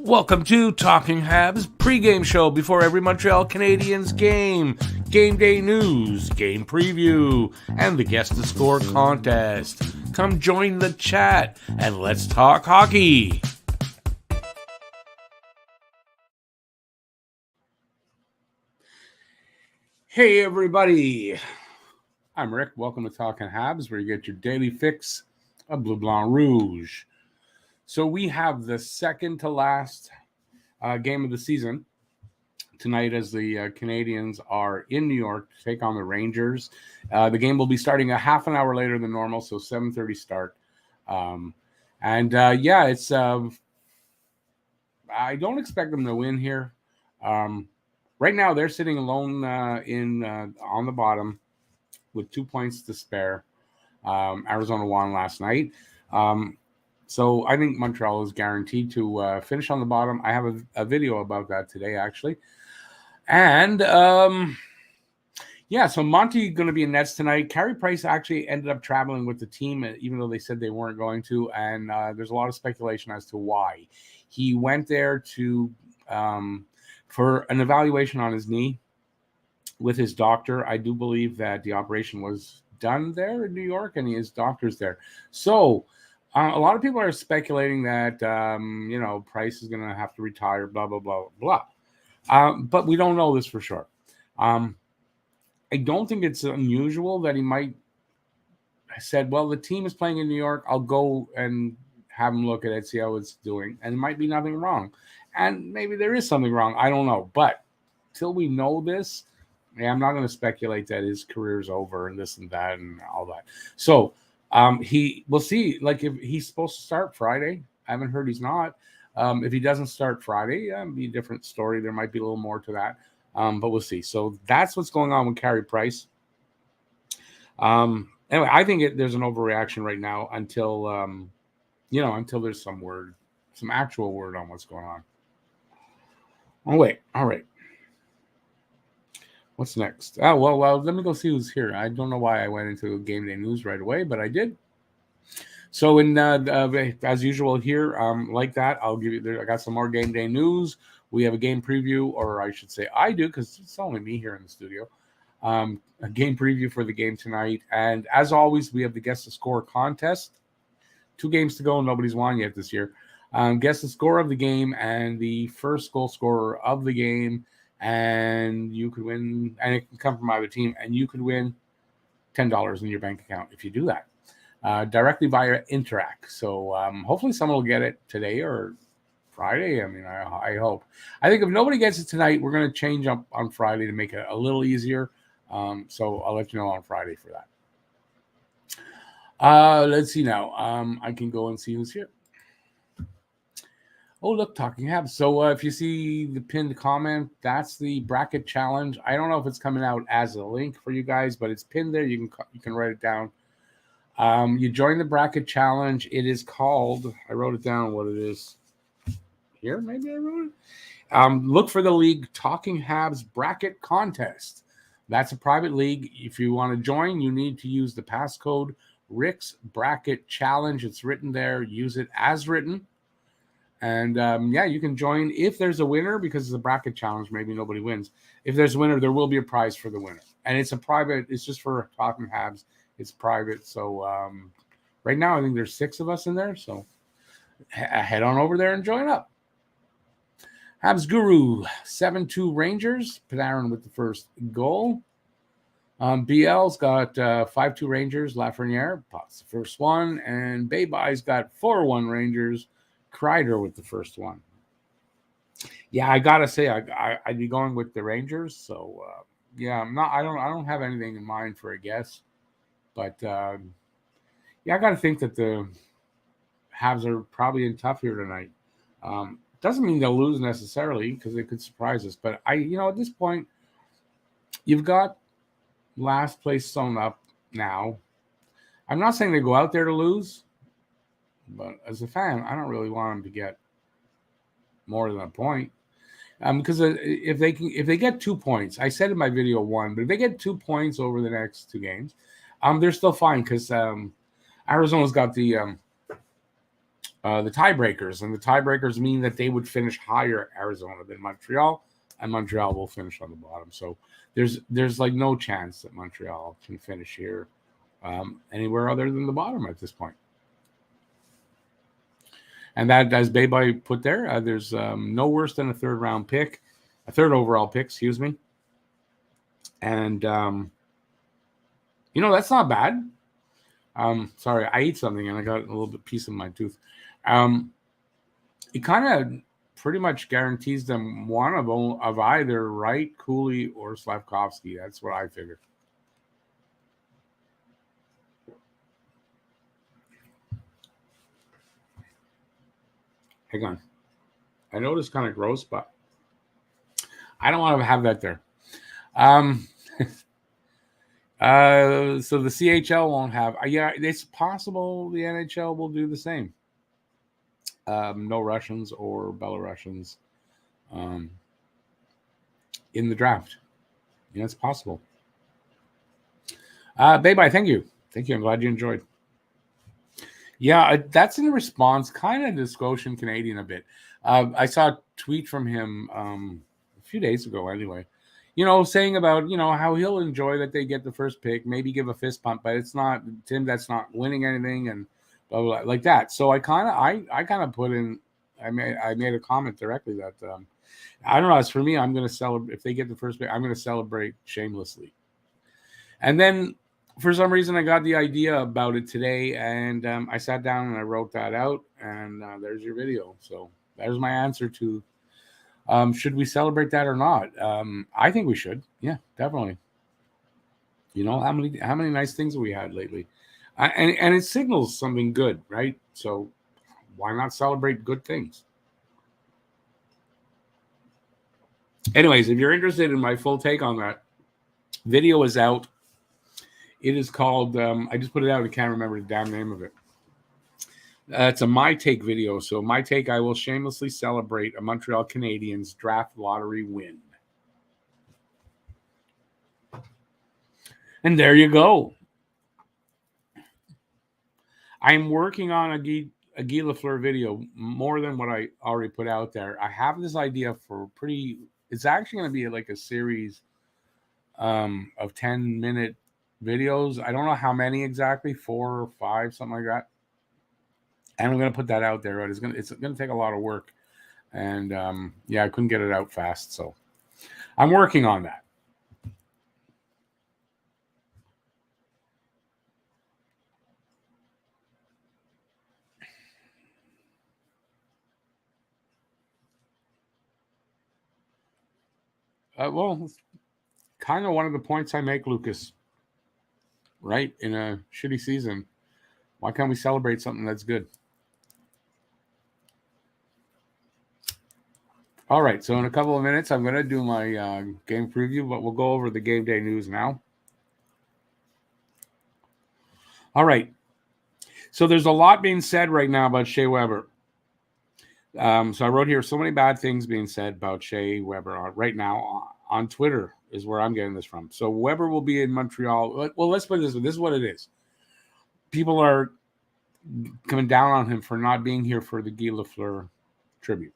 Welcome to Talking Habs pregame show before every Montreal Canadiens game. Game day news, game preview, and the guess the score contest. Come join the chat and let's talk hockey. Hey everybody, I'm Rick. Welcome to Talking Habs, where you get your daily fix of Bleu Blanc Rouge. So we have the second to last game of the season tonight as the Canadiens are in New York to take on the Rangers. The game will be starting a half an hour later than normal, so 7:30 start. It's I don't expect them to win here. Right now, they're sitting alone on the bottom with 2 points to spare. Arizona won last night. So I think Montreal is guaranteed to finish on the bottom. I have a video about that today, actually. And, so Monty going to be in nets tonight. Carey Price actually ended up traveling with the team, even though they said they weren't going to. And there's a lot of speculation as to why. He went there for an evaluation on his knee with his doctor. I do believe that the operation was done there in New York, and his doctor's there. So a lot of people are speculating that, Price is going to have to retire, blah, blah, blah, blah. But we don't know this for sure. I don't think it's unusual that he might have said, well, the team is playing in New York. I'll go and have him look at it, see how it's doing. And there might be nothing wrong. And maybe there is something wrong. I don't know. But till we know this, I'm not going to speculate that his career's over and this and that and all that. So we'll see. Like, if he's supposed to start Friday, I haven't heard he's not. If he doesn't start Friday, it'll be a different story. There might be a little more to that, but we'll see. So that's what's going on with Carey Price. Anyway, I think there's an overreaction right now until there's some actual word on what's going on. Oh, wait. All right. What's next? Oh, well, let me go see who's here. I don't know why I went into game day news right away, but I did. So as usual here, like that, I'll give you. I got some more game day news. We have a game preview, or I should say, I do, because it's only me here in the studio. A game preview for the game tonight, and as always, we have the guess the score contest. 2 games to go, and nobody's won yet this year. Guess the score of the game and the first goal scorer of the game, and you could win. And it can come from either team, and you could win $10 in your bank account if you do that. Directly via Interact. So hopefully someone will get it today or Friday. I mean, I hope. I think if nobody gets it tonight, we're going to change up on Friday to make it a little easier. So I'll let you know on Friday for that. Let's see now. I can go and see who's here. Oh, look, Talking Habs. So if you see the pinned comment, that's the bracket challenge. I don't know if it's coming out as a link for you guys, but it's pinned there. You can write it down. You join the bracket challenge. It is called, I wrote it down what it is here. Maybe I wrote it. Look for the league Talking Habs Bracket Contest. That's a private league. If you want to join, you need to use the passcode Rick's Bracket Challenge. It's written there. Use it as written. And you can join if there's a winner, because it's a bracket challenge. Maybe nobody wins. If there's a winner, there will be a prize for the winner. And it's just for Talking Habs. It's private. So right now, I think there's 6 of us in there. So head on over there and join up. Habs Guru, 7-2 Rangers. Panarin with the first goal. BL's got 5-2 Rangers. Lafreniere pots the first one. And Baybai's got 4-1 Rangers. Kreider with the first one. Yeah, I got to say, I'd be going with the Rangers. So, I don't have anything in mind for a guess. But, I got to think that the Habs are probably in tough here tonight. Doesn't mean they'll lose necessarily, because they could surprise us. But, at this point, you've got last place sewn up now. I'm not saying they go out there to lose. But as a fan, I don't really want them to get more than a point. Because if they get 2 points, I said in my video 1, but if they get 2 points over the next 2 games, they're still fine, because Arizona's got the the tiebreakers, and the tiebreakers mean that they would finish higher Arizona than Montreal, and Montreal will finish on the bottom. So there's like no chance that Montreal can finish here anywhere other than the bottom at this point. And that, as Baby put there, there's no worse than a third overall pick, excuse me. And that's not bad. Sorry, I ate something and I got a little bit piece in my tooth. It kind of pretty much guarantees them one of either Wright, Cooley, or Slavkovsky. That's what I figured. Hang on. I know it's kind of gross, but I don't want to have that there. So the CHL won't have. Yeah, it's possible the NHL will do the same. No Russians or Belarusians in the draft. It's possible. Baby, thank you. Thank you. I'm glad you enjoyed. Yeah, that's in response kind of to Scotian Canadian a bit. I saw a tweet from him a few days ago anyway, saying about, how he'll enjoy that they get the first pick, maybe give a fist pump, but it's not, Tim, that's not winning anything and blah, blah, blah, like that. So I kind of put in, I made a comment directly that, I don't know, as for me, I'm going to celebrate, if they get the first pick, I'm going to celebrate shamelessly. And then for some reason, I got the idea about it today, and I sat down and I wrote that out, and there's your video. So there's my answer to should we celebrate that or not? I think we should. Yeah, definitely. How many nice things have we had lately? And it signals something good, right? So why not celebrate good things? Anyways, if you're interested in my full take on that, video is out. It is called, I just put it out. I can't remember the damn name of it. It's a My Take video. So My Take, I will shamelessly celebrate a Montreal Canadiens draft lottery win. And there you go. I'm working on a Guy Lafleur video more than what I already put out there. I have this idea for it's actually going to be like a series of 10-minute videos. I don't know how many exactly, 4 or 5, something like that. And I'm going to put that out there. But it's going to take a lot of work. And I couldn't get it out fast. So I'm working on that. Well, kind of one of the points I make, Lucas, right? In a shitty season, why can't we celebrate something that's good? All right, so in a couple of minutes, I'm going to do my game preview, but we'll go over the game day news now. All right, so there's a lot being said right now about Shea Weber. So I wrote here so many bad things being said about Shea Weber right now on Twitter is where I'm getting this from. So Weber will be in Montreal. Well, let's put it this way. This is what it is. People are coming down on him for not being here for the Guy Lafleur tribute.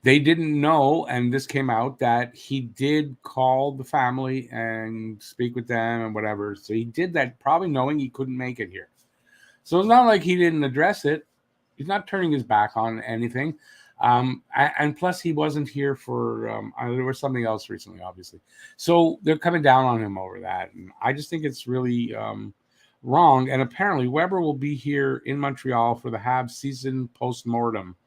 They didn't know, and this came out, that he did call the family and speak with them and whatever. So he did that probably knowing he couldn't make it here. So it's not like he didn't address it. He's not turning his back on anything. And plus, he wasn't here for there was something else recently, obviously. So they're coming down on him over that. And I just think it's really wrong. And apparently, Weber will be here in Montreal for the Habs season post-mortem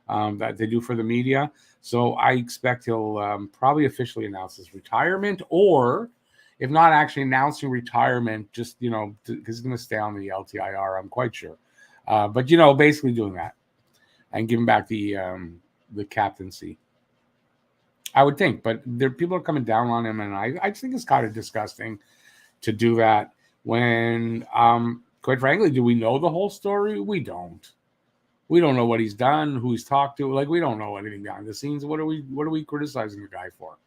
that they do for the media. So I expect he'll probably officially announce his retirement, or if not actually announcing retirement, just, because he's going to stay on the LTIR, I'm quite sure. But, basically doing that and giving back the captaincy, I would think. But people are coming down on him, and I just think it's kind of disgusting to do that when, quite frankly, do we know the whole story? We don't. We don't know what he's done, who he's talked to. Like, we don't know anything behind the scenes. What are we criticizing the guy for?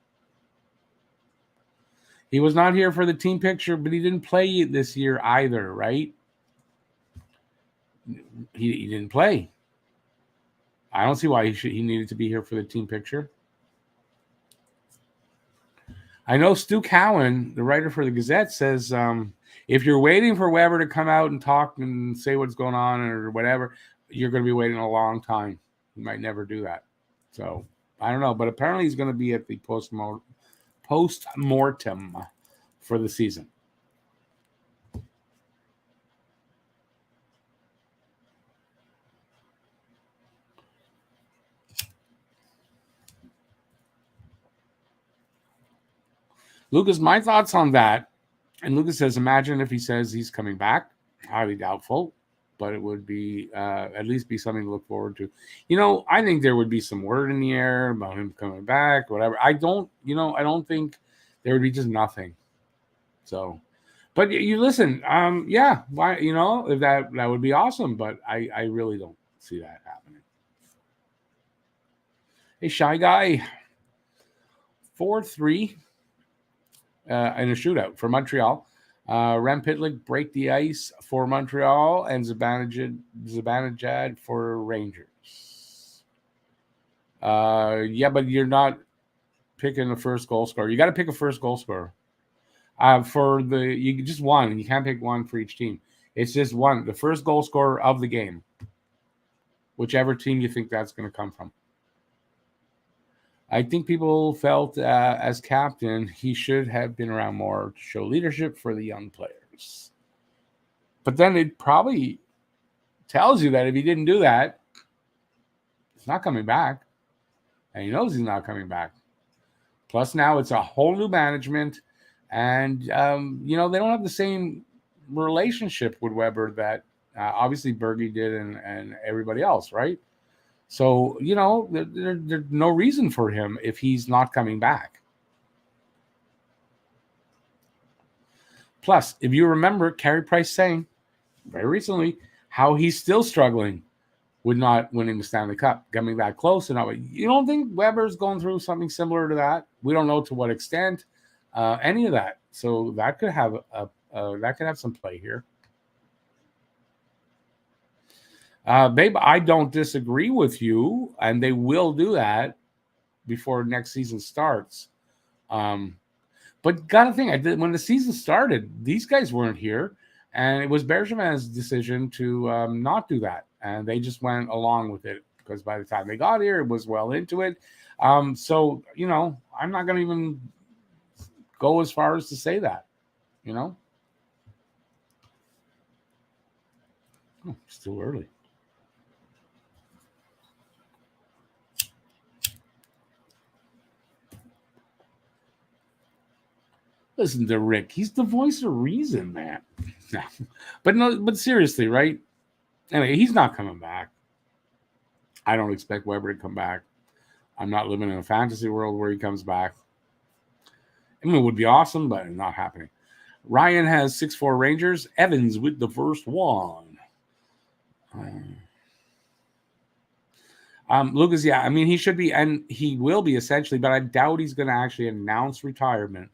He was not here for the team picture, but he didn't play this year either, right? he didn't play. I don't see why he needed to be here for the team picture. I know Stu Cowan, the writer for the Gazette, says if you're waiting for Weber to come out and talk and say what's going on or whatever, you're going to be waiting a long time. He might never do that. So I don't know, but apparently he's going to be at the post-mortem for the season. Lucas, my thoughts on that. And Lucas says, imagine if he says he's coming back. Highly doubtful, but it would be at least be something to look forward to. I think there would be some word in the air about him coming back, whatever. I don't think there would be just nothing. So, but you listen, yeah, why, if that would be awesome, but I really don't see that happening. Hey, Shy Guy, 4-3 in a shootout for Montreal. Rem Pitlick break the ice for Montreal and Zibanejad for Rangers. Yeah, but you're not picking the first goal scorer. You got to pick a first goal scorer. You just one, and you can't pick one for each team. It's just one, the first goal scorer of the game, whichever team you think that's going to come from. I think people felt as captain, he should have been around more to show leadership for the young players. But then it probably tells you that if he didn't do that, he's not coming back. And he knows he's not coming back. Plus now it's a whole new management. And, they don't have the same relationship with Weber that obviously Berge did and everybody else, right? So, there's no reason for him if he's not coming back. Plus, if you remember Carey Price saying very recently how he's still struggling with not winning the Stanley Cup, coming back close and all. You don't think Weber's going through something similar to that? We don't know to what extent, any of that. So that could have some play here. Babe, I don't disagree with you, and they will do that before next season starts. But gotta think, when the season started, these guys weren't here, and it was Bergevin's decision to not do that, and they just went along with it because by the time they got here, it was well into it. So I'm not going to even go as far as to say that. It's too early. Listen to Rick. He's the voice of reason, man. But seriously, right? Anyway, he's not coming back. I don't expect Weber to come back. I'm not living in a fantasy world where he comes back. I mean, it would be awesome, but not happening. Ryan has 6-4 Rangers. Evans with the first one. Lucas, yeah, I mean, he should be, and he will be essentially, but I doubt he's going to actually announce retirement.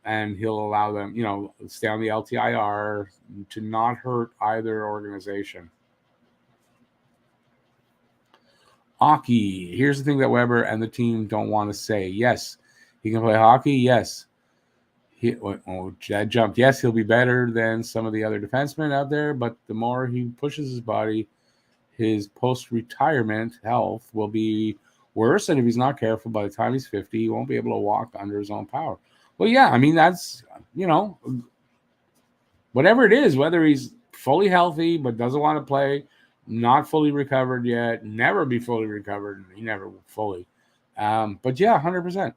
And he'll allow them, stay on the LTIR to not hurt either organization. Hockey. Here's the thing that Weber and the team don't want to say. Yes, he can play hockey. Yes. That jumped. Yes, he'll be better than some of the other defensemen out there, but the more he pushes his body, his post-retirement health will be worse. And if he's not careful, by the time he's 50, he won't be able to walk under his own power. Well, yeah, I mean, that's, whatever it is, whether he's fully healthy but doesn't want to play, not fully recovered yet, never be fully recovered. He never will fully. But yeah, 100%.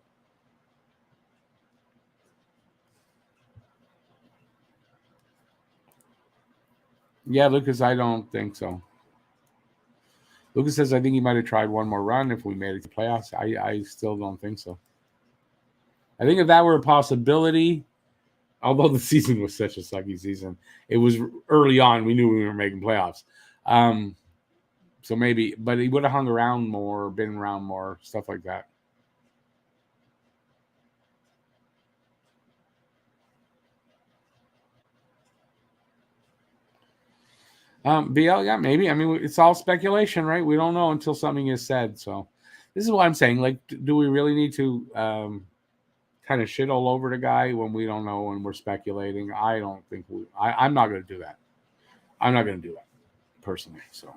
Yeah, Lucas, I don't think so. Lucas says, I think he might have tried one more run if we made it to playoffs. I still don't think so. I think if that were a possibility, although the season was such a sucky season, it was early on. We knew we were making playoffs. So maybe, but he would have hung around more, been around more, stuff like that. BL, yeah, maybe. I mean, it's all speculation, right? We don't know until something is said. So this is what I'm saying. Like, do we really need to kind of shit all over the guy when we don't know and we're speculating? I don't think I'm not going to do that. I'm not going to do that personally. So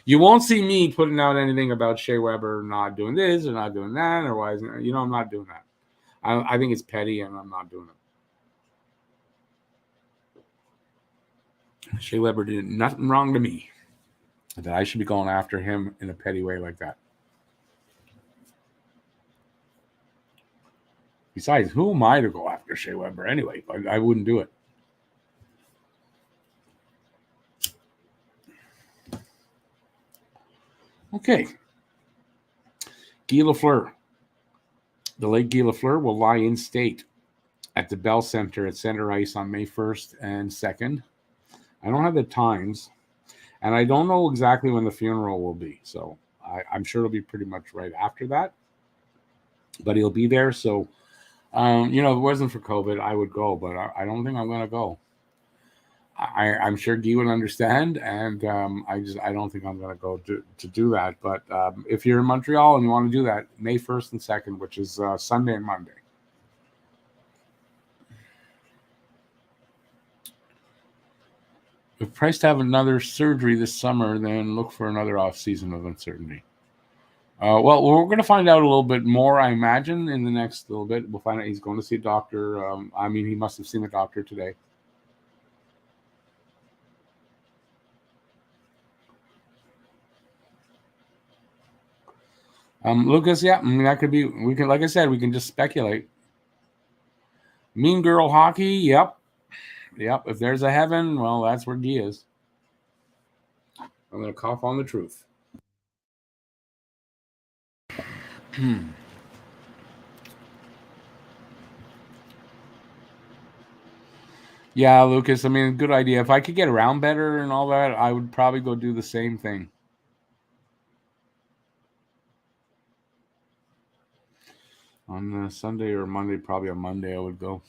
you won't see me putting out anything about Shea Weber not doing this or not doing that or why isn't, I'm not doing that. I think it's petty and I'm not doing it. Shea Weber did nothing wrong to me that I should be going after him in a petty way like that. Besides, who am I to go after Shea Weber anyway? I wouldn't do it. Okay. Guy Lafleur. The late Guy Lafleur will lie in state at the Bell Center at Center Ice on May 1st and 2nd. I don't have the times, and I don't know exactly when the funeral will be. So I'm sure it'll be pretty much right after that. But he'll be there. So, if it wasn't for COVID, I would go. But I don't think I'm going to go. I'm sure Guy would understand, and I don't think I'm going to go to do that. But if you're in Montreal and you want to do that, May 1st and 2nd, which is Sunday and Monday. If Price to have another surgery this summer, then look for another off-season of uncertainty. Well, we're going to find out a little bit more, I imagine, in the next little bit. We'll find out he's going to see a doctor. He must have seen a doctor today. Lucas, yeah, that could be. We can, like I said, we can just speculate. Mean Girl Hockey, yep. If there's a heaven, well, that's where Guy is. I'm going to cough on the truth. Yeah, Lucas, good idea. If I could get around better and all that, I would probably go do the same thing. On Sunday or Monday, probably on Monday, I would go.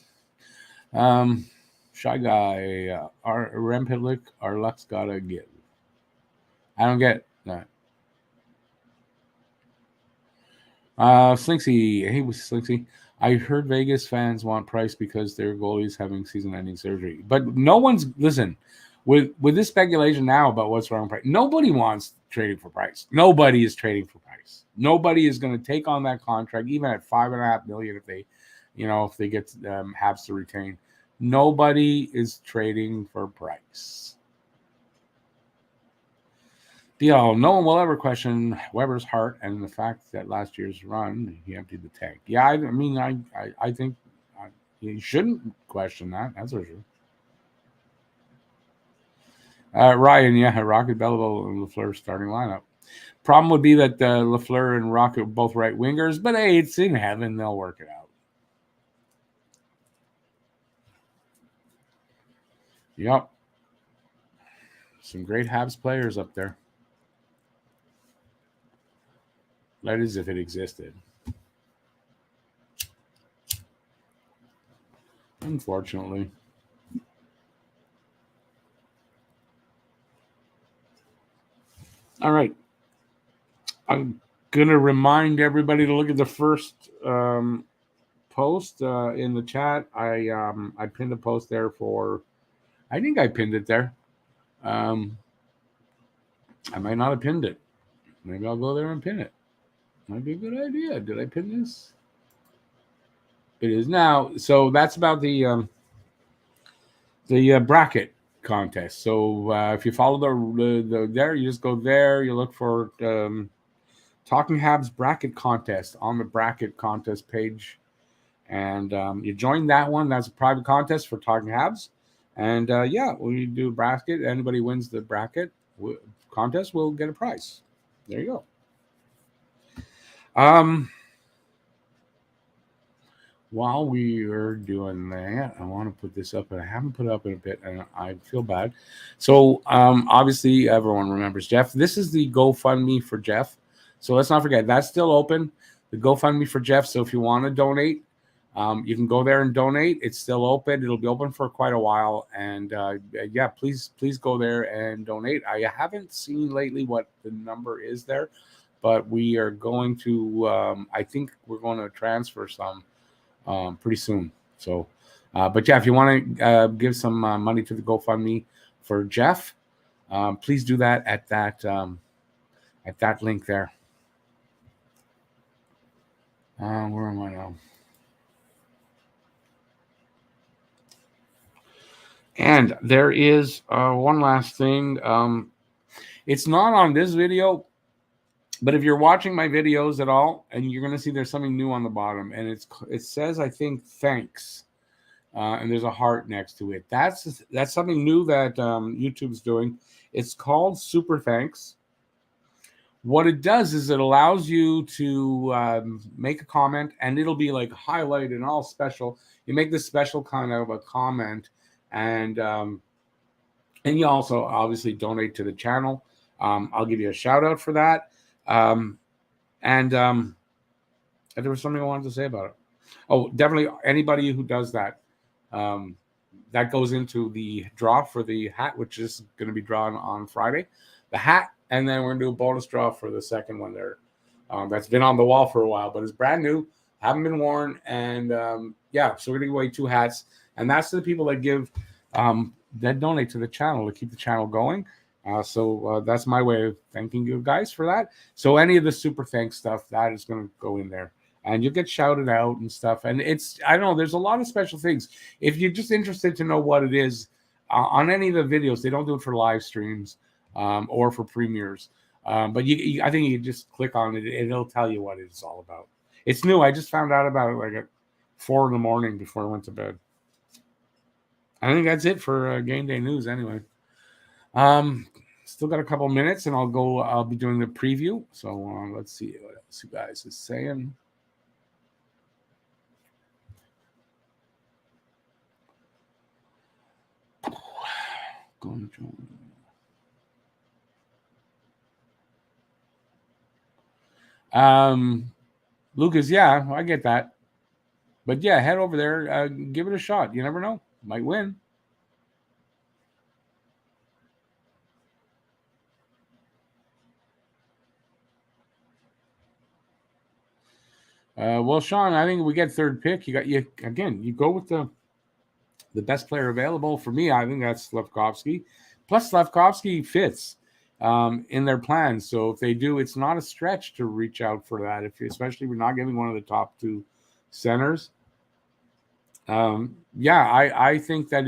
Shy Guy, our Rempedlik, our luck's gotta give. I don't get that. Slinksy, hey, Slinksy. I heard Vegas fans want Price because their goalie's having season-ending surgery, but no one's listen. With this speculation now about what's wrong with Price, nobody wants trading for Price. Nobody is trading for Price. Nobody is going to take on that contract, even at $5.5 million if they get Habs to retain. Nobody is trading for Price. No one will ever question Weber's heart and the fact that last year's run he emptied the tank. Yeah, I think you shouldn't question that. That's for sure. Ryan, yeah, Rocket, Belleville, and Lafleur starting lineup. Problem would be that Lafleur and Rocket are both right wingers, but hey, it's in heaven. They'll work it out. Yep. Some great Habs players up there. That is if it existed. Unfortunately. All right. I'm going to remind everybody to look at the first post in the chat. I pinned a post there I think I pinned it there. I might not have pinned it. Maybe I'll go there and pin it. Might be a good idea. Did I pin this? It is now. So that's about the bracket contest. So if you follow the there, you just go there. You look for Talking Habs bracket contest on the bracket contest page, and you join that one. That's a private contest for Talking Habs, and when you do bracket, anybody wins the bracket contest will get a prize. There you go. While we are doing that, I want to put this up, and I haven't put it up in a bit, and I feel bad. So, obviously, everyone remembers Jeff. This is the GoFundMe for Jeff. So let's not forget, that's still open, the GoFundMe for Jeff. So if you want to donate, You can go there and donate. It's still open. It'll be open for quite a while. And yeah, please go there and donate. I haven't seen lately what the number is there, but we are going to, I think we're going to transfer some pretty soon. So, but yeah, if you want to give some money to the GoFundMe for Jeff, please do that at that link there. Where am I now? And there is one last thing. It's not on this video, but if you're watching my videos at all, and you're going to see there's something new on the bottom, and it says, I think, thanks, and there's a heart next to it. That's something new that YouTube's doing. It's called Super Thanks. What it does is it allows you to make a comment, and it'll be like highlighted and all special. You make this special kind of a comment, and you also obviously donate to the channel. I'll give you a shout out for that. And there was something I wanted to say about it. Oh, definitely anybody who does that, that goes into the draw for the hat, which is going to be drawn on Friday. The hat, and then we're going to do a bonus draw for the second one there. That's been on the wall for a while, but it's brand new, haven't been worn, and yeah, so we're going to give away 2 hats, and that's to the people that give, that donate to the channel to keep the channel going. So that's my way of thanking you guys for that. So any of the super thanks stuff, that is going to go in there, and you'll get shouted out and stuff. And it's, I don't know, there's a lot of special things. If you're just interested to know what it is, on any of the videos, they don't do it for live streams or for premieres. But I think you just click on it, it'll tell you what it's all about. It's new. I just found out about it like at 4 a.m. before I went to bed. I think that's it for Game Day news anyway. Still got a couple minutes, and I'll be doing the preview. So let's see what else you guys is saying. Lucas, yeah, I get that. But yeah, head over there, give it a shot. You never know. Might win. Well, Sean, I think we get third pick. You go with the best player available. For me, I think that's Slafkovsky. Plus, Slafkovsky fits in their plans. So if they do, it's not a stretch to reach out for that. Especially if we're not getting one of the top 2 centers. Yeah, I think that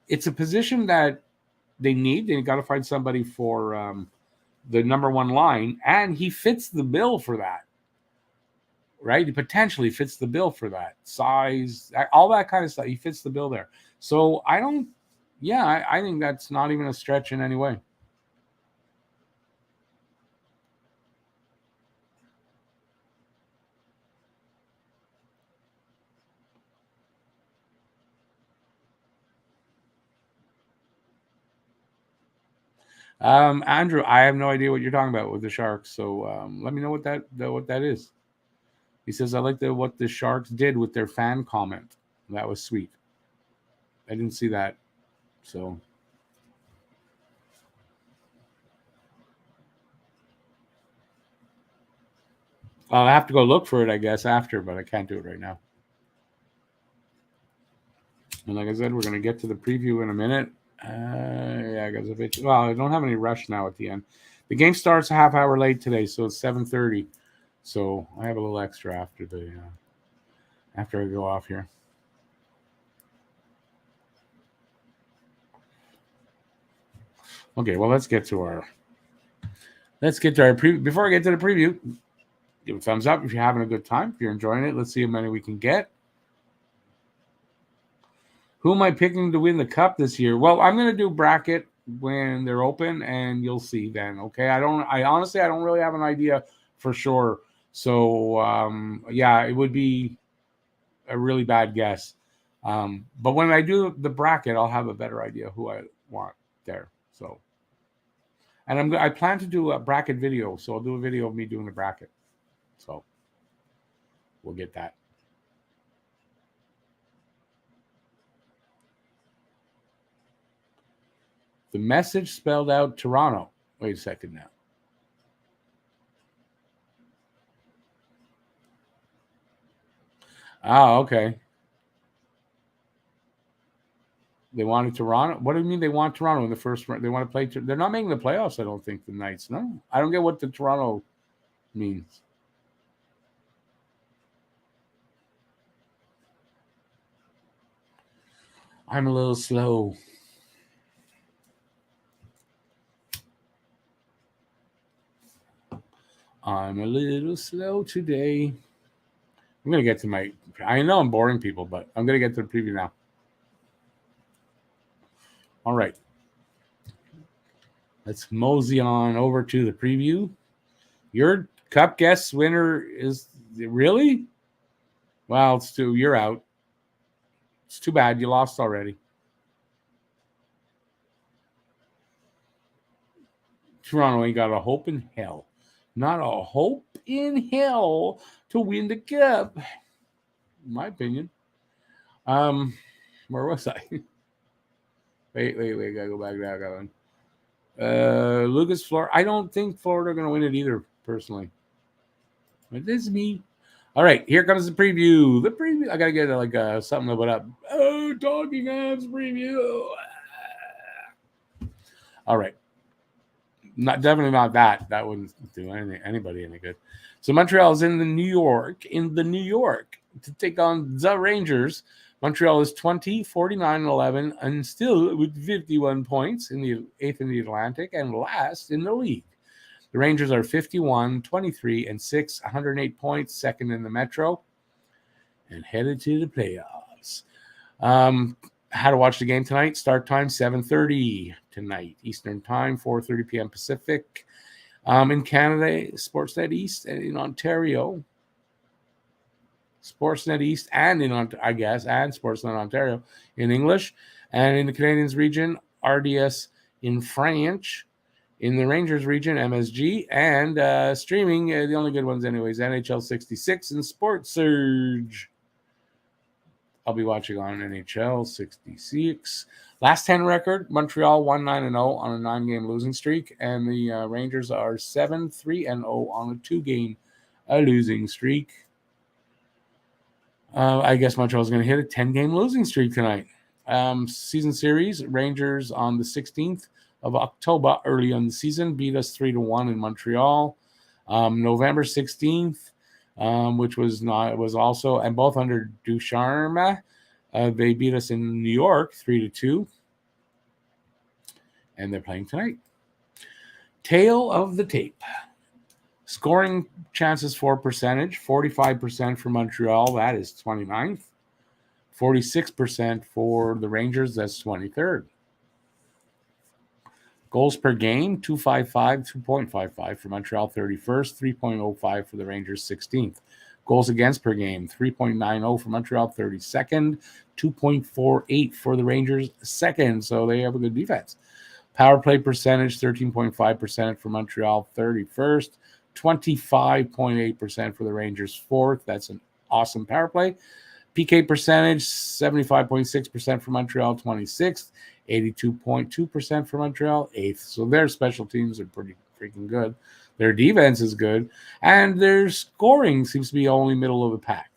it's a position that they need. They got to find somebody for the number 1 line, and he fits the bill for that. Right? He potentially fits the bill for that. Size, all that kind of stuff. He fits the bill there. So I think that's not even a stretch in any way. Andrew, I have no idea what you're talking about with the Sharks. So let me know what that is. He says, I like what the Sharks did with their fan comment. That was sweet. I didn't see that. So I'll have to go look for it, I guess, after, but I can't do it right now. And like I said, we're going to get to the preview in a minute. Yeah, I guess I don't have any rush now at the end. The game starts a half hour late today, so it's 7:30. So I have a little extra after I go off here. Okay, well, let's get to our preview. Before I get to the preview, give a thumbs up if you're having a good time. If you're enjoying it, let's see how many we can get. Who am I picking to win the cup this year? Well, I'm going to do bracket when they're open, and you'll see then. Okay, I honestly don't really have an idea for sure. So yeah, it would be a really bad guess. But when I do the bracket, I'll have a better idea who I want there. So, and I plan to do a bracket video, so I'll do a video of me doing the bracket. So we'll get that. The message spelled out Toronto. Wait a second now. Oh, okay. They wanted Toronto. What do you mean they want Toronto in the first round? They want to play. They're not making the playoffs, I don't think, the Knights. No. I don't get what the Toronto means. I'm a little slow. I'm a little slow today. I'm going to get to my... I know I'm boring people, but I'm going to get to the preview now. All right. Let's mosey on over to the preview. Your Cup guest winner is... Really? Well, it's too... You're out. It's too bad. You lost already. Toronto ain't got a hope in hell. Not a hope in hell to win the Cup. In my opinion. Where was I? Wait. Gotta go back now. Lucas, Florida. I don't think Florida are going to win it either, personally. But this is me. All right, here comes the preview. The preview. I got to get like something to put up. Oh, Talking Habs preview. All right. Definitely not that. That wouldn't do anybody any good. So Montreal is in New York to take on the Rangers. Montreal is 20, 49, 11, and still with 51 points in the 8th in the Atlantic and last in the league. The Rangers are 51, 23, and 6, 108 points, second in the Metro, and headed to the playoffs. How to watch the game tonight? Start time 7:30 tonight Eastern Time, 4:30 p.m. Pacific. In Canada, Sportsnet East, and in Ontario, Sportsnet East, and and Sportsnet Ontario in English, and in the Canadiens region, RDS in French. In the Rangers region, MSG, and streaming, the only good ones anyways, NHL 66 and Sports Surge. I'll be watching on NHL 66. Last 10 record, Montreal 1-9-0 on a 9-game losing streak, and the Rangers are 7-3-0 on a 2-game losing streak. I guess Montreal's going to hit a 10-game losing streak tonight. Season series, Rangers on the 16th of October, early in the season, beat us 3-1 in Montreal. November 16th, which was also, and both under Ducharme, they beat us in New York 3-2, and they're playing tonight. Tail of the tape. Scoring chances for percentage, 45% for Montreal, that is 29th. 46% for the Rangers, that's 23rd. Goals per game, 2.55 for Montreal, 31st, 3.05 for the Rangers, 16th. Goals against per game, 3.90 for Montreal, 32nd, 2.48 for the Rangers, 2nd. So they have a good defense. Power play percentage, 13.5% for Montreal, 31st, 25.8% for the Rangers, 4th. That's an awesome power play. PK percentage, 75.6% for Montreal, 26th. 82.2% for Montreal, 8th. So their special teams are pretty freaking good. Their defense is good. And their scoring seems to be only middle of the pack.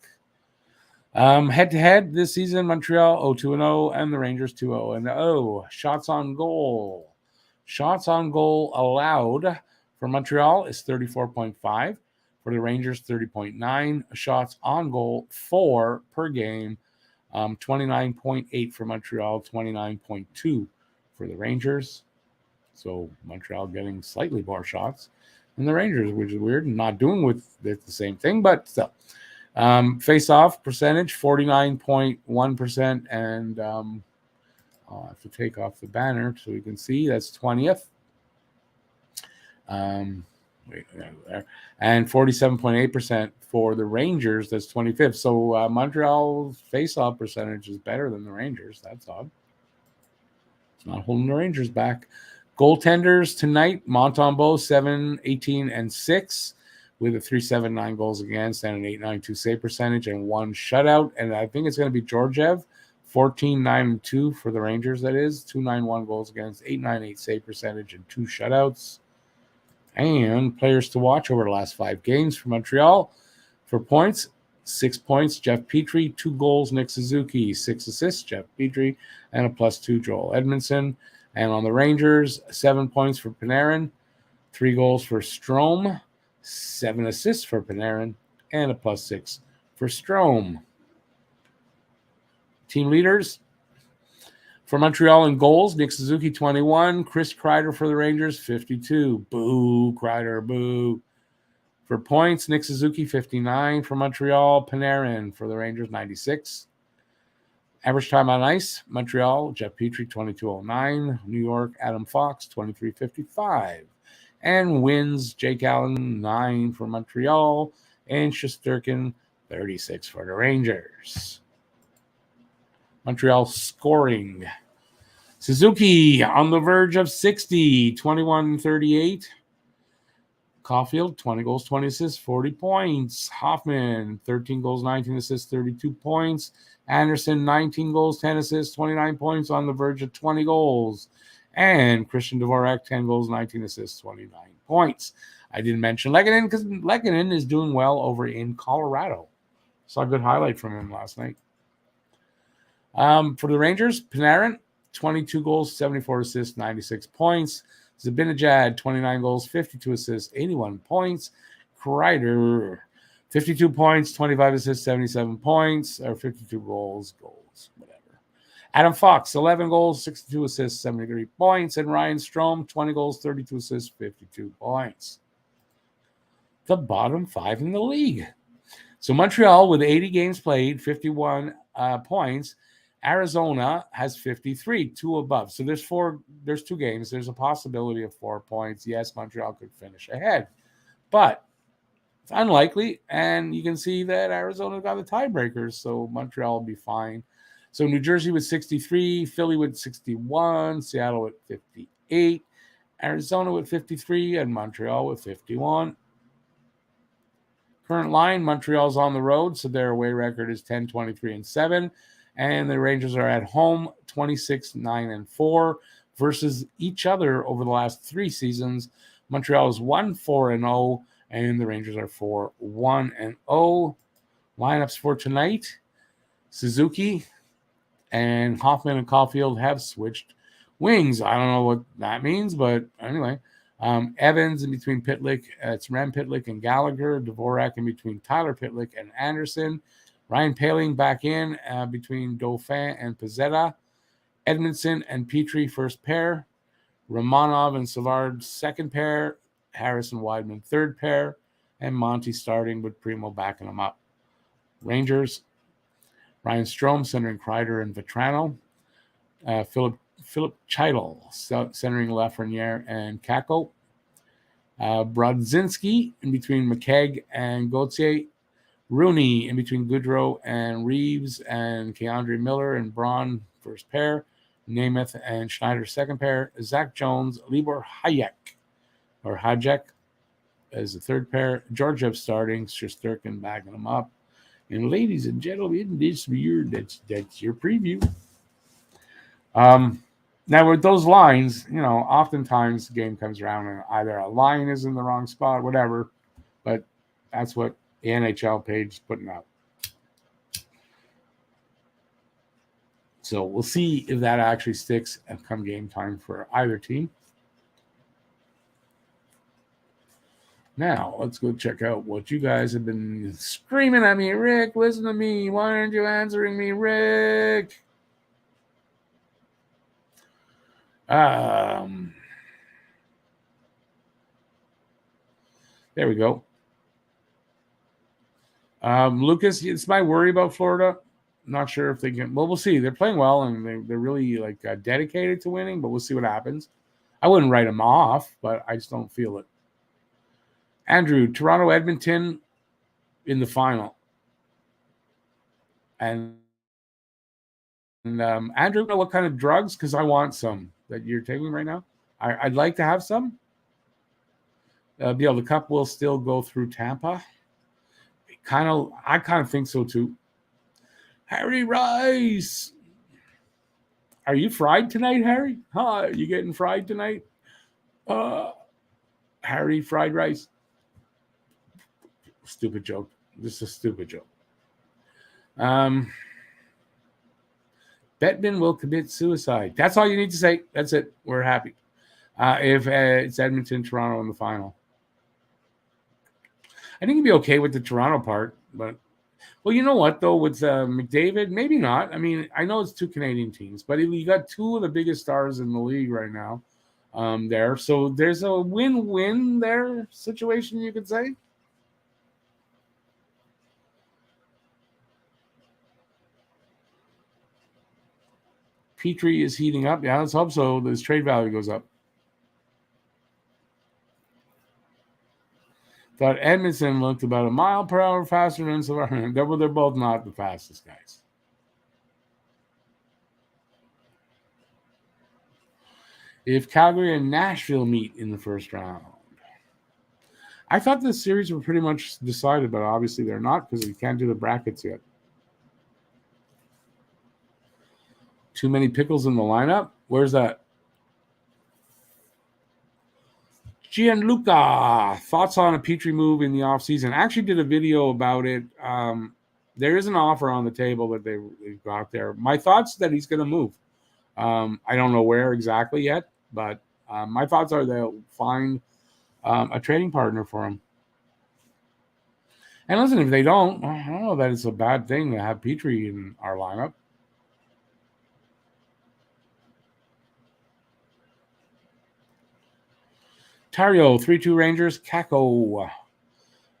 Head-to-head this season, Montreal 0-2-0 and the Rangers 2-0-0. Shots on goal. Shots on goal allowed for Montreal is 34.5. For the Rangers, 30.9. Shots on goal, 4 per game. 29.8 for Montreal, 29.2 for the Rangers. So Montreal getting slightly more shots than the Rangers, which is weird. Not doing with it the same thing, but still. Face-off percentage, 49.1%. And I'll have to take off the banner so you can see that's 20th. And 47.8% for the Rangers, that's 25th. So Montreal's face-off percentage is better than the Rangers. That's odd. It's not holding the Rangers back. Goaltenders tonight, Montembeault 7, 18, and 6 with a 3.79 goals against and an 8.92 save percentage and 1 shutout. And I think it's going to be Georgiev 14-9-2 for the Rangers, that is. 291 goals against, 898 save percentage, and 2 shutouts. And players to watch over the last 5 games for Montreal. For points, 6 points, Jeff Petrie. 2 goals, Nick Suzuki. 6 assists, Jeff Petrie. And a +2, Joel Edmondson. And on the Rangers, 7 points for Panarin. 3 goals for Strome. 7 assists for Panarin. And a +6 for Strome. Team leaders for Montreal in goals, Nick Suzuki, 21. Chris Kreider for the Rangers, 52. Boo, Kreider, boo. For points, Nick Suzuki, 59. For Montreal, Panarin for the Rangers, 96. Average time on ice, Montreal, Jeff Petrie, 22:09. New York, Adam Fox, 23:55. And wins, Jake Allen, 9 for Montreal. And Shesterkin, 36 for the Rangers. Montreal scoring. Suzuki on the verge of 60, 21-38. Caulfield, 20 goals, 20 assists, 40 points. Hoffman, 13 goals, 19 assists, 32 points. Anderson, 19 goals, 10 assists, 29 points, on the verge of 20 goals. And Christian Dvorak, 10 goals, 19 assists, 29 points. I didn't mention Lehkonen because Lehkonen is doing well over in Colorado. Saw a good highlight from him last night. For the Rangers, Panarin, 22 goals, 74 assists, 96 points. Zibanejad, 29 goals, 52 assists, 81 points. Kreider, 52 points, 25 assists, 77 points, or 52 goals, whatever. Adam Fox, 11 goals, 62 assists, 73 points. And Ryan Strome, 20 goals, 32 assists, 52 points. The bottom 5 in the league. So Montreal, with 80 games played, 51 points. Arizona has 53, 2 above. So there's 2 games. There's a possibility of 4 points. Yes, Montreal could finish ahead, but it's unlikely. And you can see that Arizona got the tiebreakers, so Montreal will be fine. So New Jersey with 63, Philly with 61, Seattle with 58, Arizona with 53, and Montreal with 51. Current line, Montreal's on the road, so their away record is 10-23-7. And the Rangers are at home, 26-9-4 versus each other over the last 3 seasons. Montreal is 1-4-0, and the Rangers are 4-1-0. Lineups for tonight: Suzuki and Hoffman and Caulfield have switched wings. I don't know what that means, but anyway. Evans in between Pitlick. It's Rem Pitlick and Gallagher. Dvorak in between Tyler Pitlick and Anderson. Ryan Poehling back in between Dauphin and Pizzetta. Edmondson and Petrie, first pair. Romanov and Savard, second pair. Harris and Weidman, third pair. And Monty starting with Primo backing them up. Rangers, Ryan Strome centering Kreider and Vetrano. Philip Chytil centering Lafreniere and Kako. Brodzinski in between McKegg and Gauthier. Rooney in between Goudreau and Reeves, and Keandre Miller and Braun, first pair. Namath and Schneider, second pair. Zach Jones, Libor Hajek as the third pair. Georgiev starting, Shesterkin backing them up. And ladies and gentlemen, that's your preview. Now with those lines, oftentimes the game comes around and either a line is in the wrong spot, whatever. But that's what the NHL page is putting up. So we'll see if that actually sticks and come game time for either team. Now, let's go check out what you guys have been screaming at me. Rick, listen to me. Why aren't you answering me, Rick? There we go. Lucas, it's my worry about Florida. Not sure if they can. Well, we'll see. They're playing well, and they're really dedicated to winning, but we'll see what happens. I wouldn't write them off, but I just don't feel it. Andrew, Toronto, Edmonton in the final. And Andrew, what kind of drugs? Because I want some that you're taking right now. I'd like to have some. The cup will still go through Tampa. I kind of think so too. Harry Rice, Are you fried tonight, Harry? Huh? You getting fried tonight? Harry fried rice. Stupid joke. This is a stupid joke. Bettman will commit suicide. That's all you need to say. That's it. We're happy. If it's Edmonton, Toronto in the final. I think he'd be okay with the Toronto part, but well, you know what though, with McDavid, maybe not. I mean, I know it's two Canadian teams, but you got two of the biggest stars in the league right now there. So there's a win-win there situation, you could say. Petrie is heating up. Yeah, let's hope so. His trade value goes up. Thought Edmondson looked about a mile per hour faster than Savard. They're both not the fastest guys. If Calgary and Nashville meet in the first round. I thought the series were pretty much decided, but obviously they're not because we can't do the brackets yet. Too many pickles in the lineup? Where's that? Gianluca, thoughts on a Petrie move in the offseason? Actually did a video about it. There is an offer on the table that they've got there. My thoughts that he's going to move. I don't know where exactly yet, but my thoughts are they'll find a trading partner for him. And listen, if they don't, I don't know that it's a bad thing to have Petrie in our lineup. Tario, 3-2 Rangers, Kako.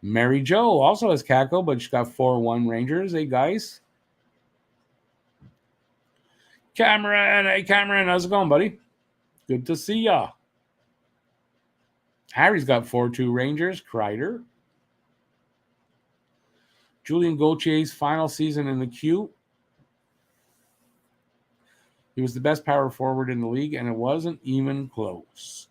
Mary Jo also has Kako, but she's got 4-1 Rangers. Hey, guys. Cameron, hey, Cameron, how's it going, buddy? Good to see ya. Harry's got 4-2 Rangers, Kreider. Julian Gautier's final season in the Q. He was the best power forward in the league, and it wasn't even close.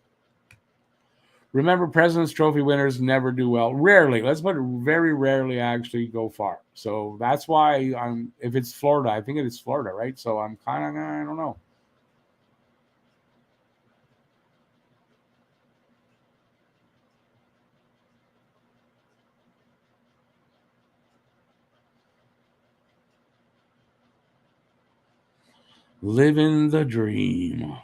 Remember, President's Trophy winners never do well. Rarely. Let's put it very rarely actually go far. So that's why if it's Florida, I think it is Florida, right? So I'm kind of, I don't know. Living the dream.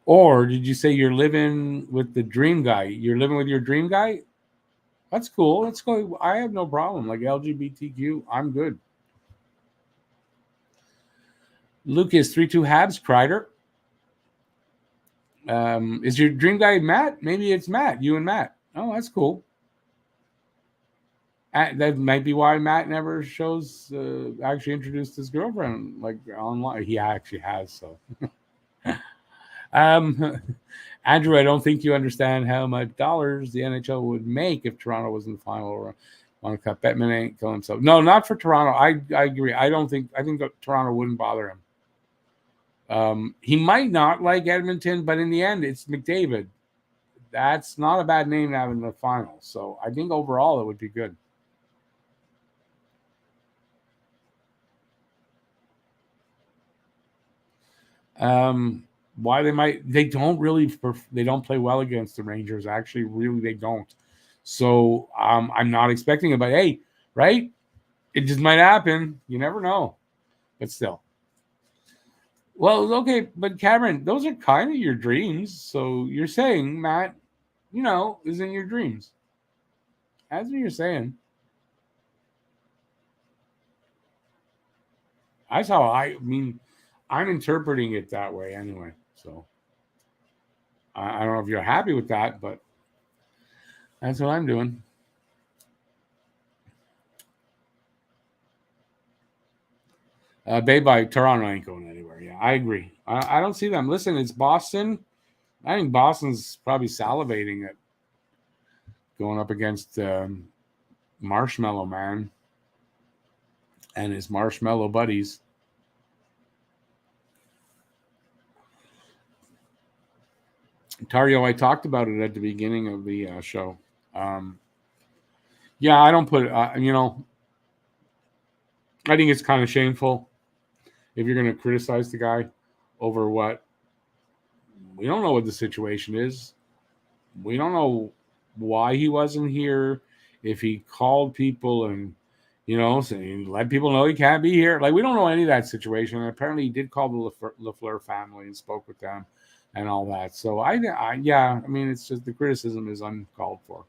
Or did you say you're living with the dream guy? You're living with your dream guy? That's cool. Let's go. I have no problem. Like LGBTQ, I'm good. Lucas, 3-2 Habs, Kreider. Is your dream guy Matt? Maybe it's Matt, you and Matt. Oh, that's cool. That might be why Matt never shows, actually introduced his girlfriend, like online. He actually has, so. Andrew, I don't think you understand how much dollars the NHL would make if Toronto was in the final. Want to cut Bettman ain't kill himself. No, not for Toronto. I agree. I think Toronto wouldn't bother him. He might not like Edmonton, but in the end, it's McDavid. That's not a bad name to have in the final. So I think overall it would be good. Why they don't play well against the Rangers. Actually, really, they don't. So I'm not expecting it, but hey, right? It just might happen. You never know. But still. Well, okay, but Cameron, those are kind of your dreams. So you're saying, Matt, is in your dreams. That's what you're saying. That's how I'm interpreting it that way anyway. So I don't know if you're happy with that, but that's what I'm doing. Bay by Toronto ain't going anywhere. Yeah, I agree. I don't see them. Listen, it's Boston. I think Boston's probably salivating at going up against Marshmallow Man and his marshmallow buddies. Tario, I talked about it at the beginning of the show. Yeah, I don't put, I think it's kind of shameful if you're going to criticize the guy. over what we don't know what the situation is. We don't know why he wasn't here. If he called people and saying let people know he can't be here, like we don't know any of that situation. And apparently, he did call the Lafleur family and spoke with them and all that. So I mean, it's just the criticism is uncalled for.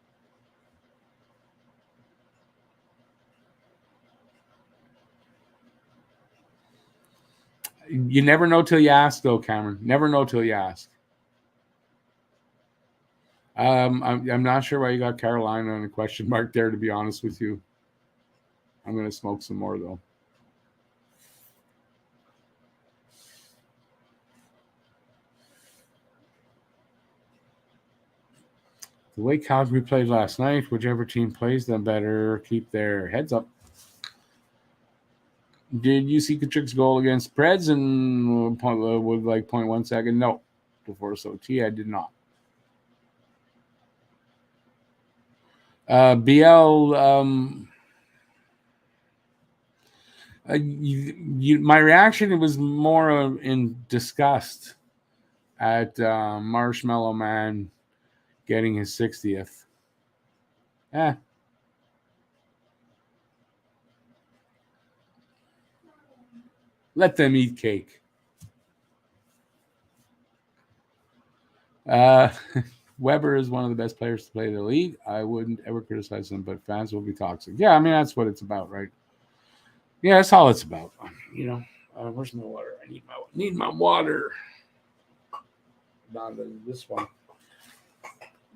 You never know till you ask, though, Cameron. Never know till you ask. I'm not sure why you got Carolina on a question mark there, to be honest with you. I'm going to smoke some more, though. The way Calgary played last night, whichever team plays them better keep their heads up. Did you see Kachuk's goal against Preds and with like 0.1 second? No. Before SOT, I did not. BL, my reaction was more in disgust at Marshmallow Man getting his 60th. Let them eat cake. Weber is one of the best players to play the league. I wouldn't ever criticize him, but fans will be toxic. Yeah, I mean, that's what it's about, right? Yeah, that's all it's about. Where's my water? I need my water. Not this one.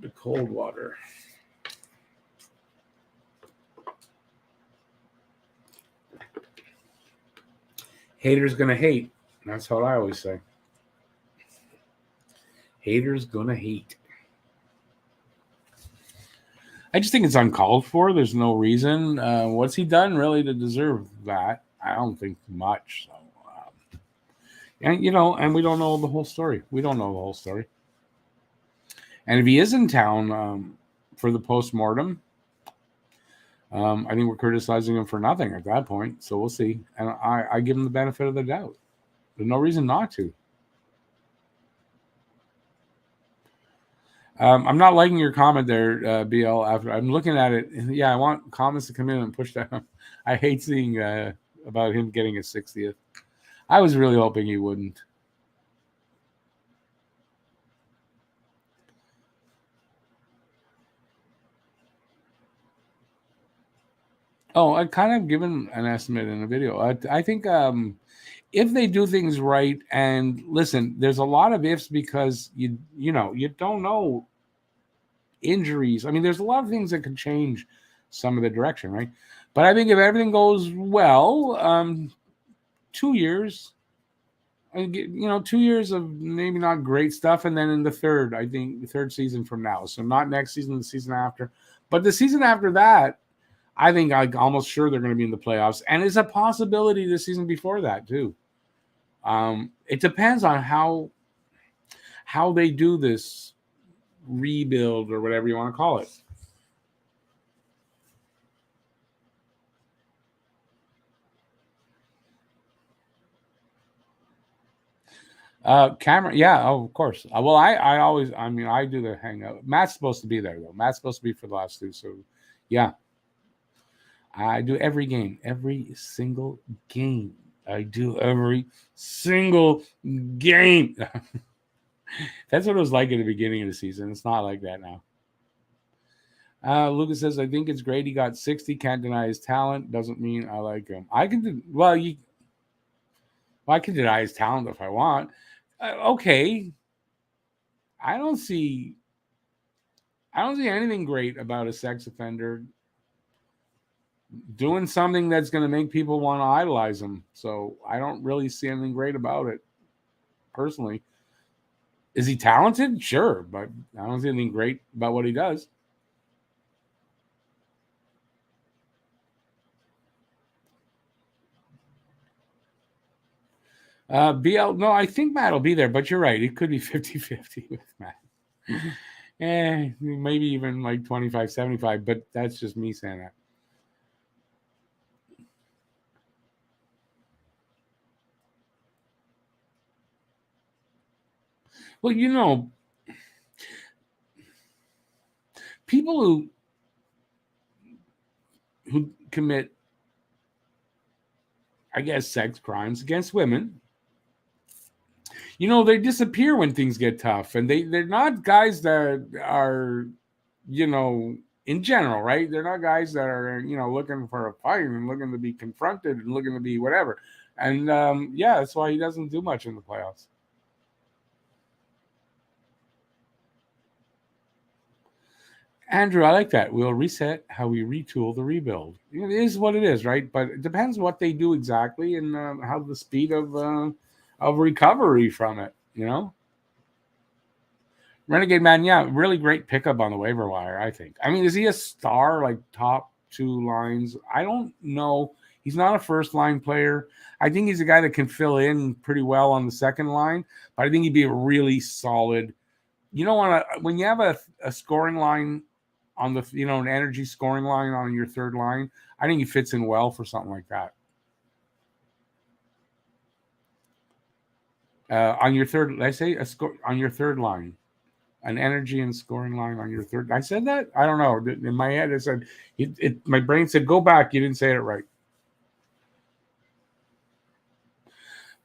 The cold water. Haters gonna hate. That's what I always say. Haters gonna hate. I just think it's uncalled for. There's no reason. What's he done really to deserve that? I don't think much. So, and we don't know the whole story. We don't know the whole story. And if he is in town for the post-mortem, I think we're criticizing him for nothing at that point. So we'll see. And I give him the benefit of the doubt. There's no reason not to. I'm not liking your comment there, BL. After I'm looking at it, yeah, I want comments to come in and push down. I hate seeing about him getting his 60th. I was really hoping he wouldn't. Oh, I kind of given an estimate in a video. I think if they do things right, and listen, there's a lot of ifs because you don't know injuries. I mean, there's a lot of things that could change some of the direction, right? But I think if everything goes well, 2 years, 2 years of maybe not great stuff, and then in the third season from now. So not next season, the season after, but the season after that. I think I'm almost sure they're going to be in the playoffs, and it's a possibility the season before that too. It depends on how they do this rebuild or whatever you want to call it. Camera, yeah, of course. Well, I do the hangout. Matt's supposed to be there though. Matt's supposed to be for the last two, so yeah. I do every game, every single game. I do every single game. That's what it was like at the beginning of the season. It's not like that now. Lucas says, I think it's great he got 60. Can't deny his talent. Doesn't mean I like him. I can deny his talent if I want. Okay. I don't see anything great about a sex offender doing something that's going to make people want to idolize him. So I don't really see anything great about it, personally. Is he talented? Sure, but I don't see anything great about what he does. BL, no, I think Matt will be there, but you're right. It could be 50-50 with Matt. Maybe even like 25-75, but that's just me saying that. Well, people who commit, I guess, sex crimes against women, they disappear when things get tough, and they're not guys that are, in general, right? They're not guys that are, looking for a fight and looking to be confronted and looking to be whatever. And that's why he doesn't do much in the playoffs. Andrew, I like that. We'll reset how we retool the rebuild. It is what it is, right? But it depends what they do exactly and how the speed of recovery from it, Renegade Man, yeah, really great pickup on the waiver wire, I think. I mean, is he a star, like top two lines? I don't know. He's not a first line player. I think he's a guy that can fill in pretty well on the second line, but I think he'd be a really solid. When you have a scoring line on the, an energy scoring line on your third line, I think he fits in well for something like that. On your third, did I say on your third line, an energy and scoring line on your third. I said that? I don't know. In my head, it said my brain said, go back. You didn't say it right.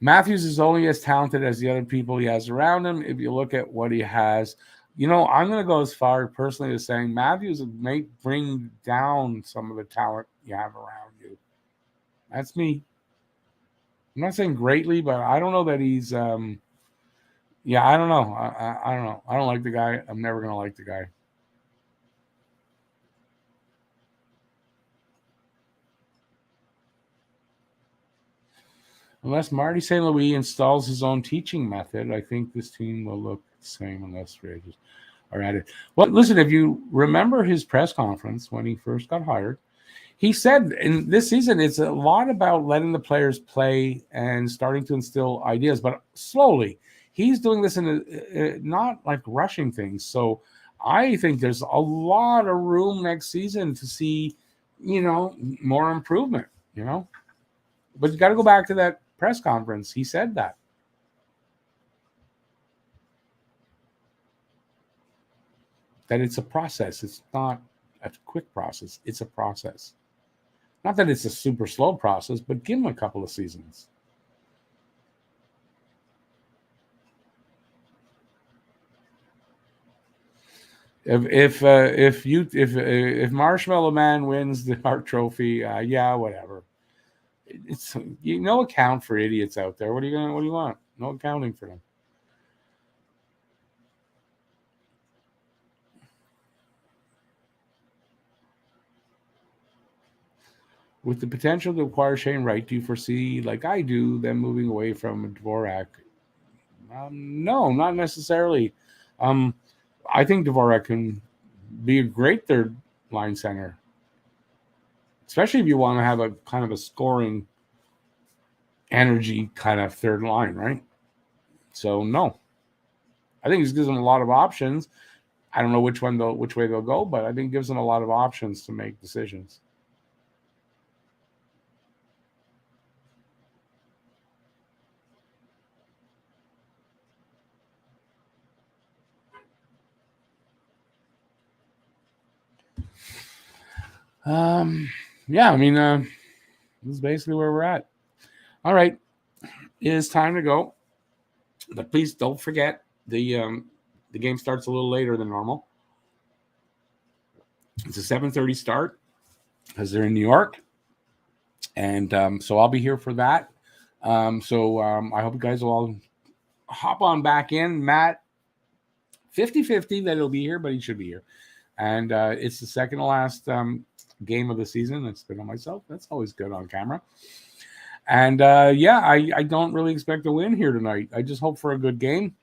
Matthews is only as talented as the other people he has around him. If you look at what he has, I'm going to go as far personally as saying Matthews may bring down some of the talent you have around you. That's me. I'm not saying greatly, but I don't know that he's. I don't know. I don't know. I don't like the guy. I'm never going to like the guy. Unless Marty St. Louis installs his own teaching method, I think this team will look the same unless Rages are added. Well, listen, if you remember his press conference when he first got hired, he said in this season it's a lot about letting the players play and starting to instill ideas, but slowly. He's doing this in not like rushing things. So I think there's a lot of room next season to see, more improvement, But you got to go back to that press conference. He said that. That it's a process. It's not a quick process. It's a process. Not that it's a super slow process, but give him a couple of seasons. If Marshmallow Man wins the Hart Trophy, whatever. It's no account for idiots out there. What do you want? No accounting for them. With the potential to acquire Shane Wright, do you foresee, like I do, them moving away from Dvorak? No, not necessarily. I think Dvorak can be a great third line center, especially if you want to have a kind of a scoring energy kind of third line, right? So no, I think it gives them a lot of options. I don't know which way they'll go, but I think it gives them a lot of options to make decisions. Yeah, I mean, this is basically where we're at. All right, it is time to go, but please don't forget the game starts a little later than normal. It's a 7:30 start because they're in New York, and so I'll be here for that. I hope you guys will all hop on back in. Matt, 50-50 that he'll be here, but he should be here. And it's the second to last game of the season. That's good on myself. That's always good on camera. And I don't really expect a win here tonight. I just hope for a good game.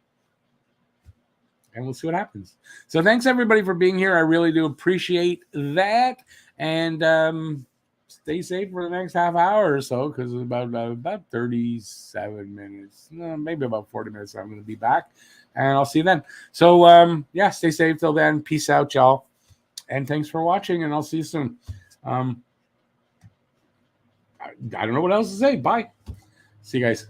And we'll see what happens. So thanks everybody for being here. I really do appreciate that. And stay safe for the next half hour or so, because it's about 37 minutes, maybe about 40 minutes. I'm going to be back, and I'll see you then. So stay safe till then. Peace out, y'all. And thanks for watching, and I'll see you soon. I don't know what else to say. Bye. See you guys.